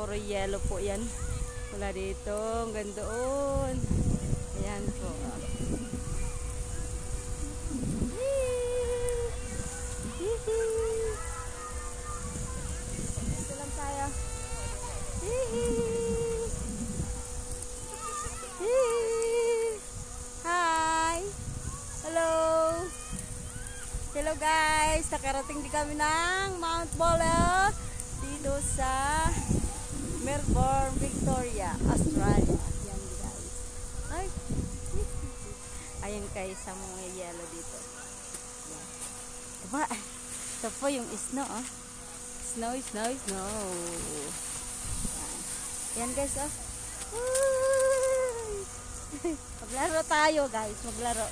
puro yellow po yan. Wala dito, hanggang doon. Ayan po. Ito lang tayo. Hi! Hello! Hello guys! Nakarating din kami ng Mount Buller dito sa Melbourne, Victoria, Australia. Ayan guys. Ay! Ayan guys, sa mga yellow dito. Ayan. Diba? Ito po yung snow, oh. Snow. Ayan guys, oh. Maglaro tayo guys, maglaro.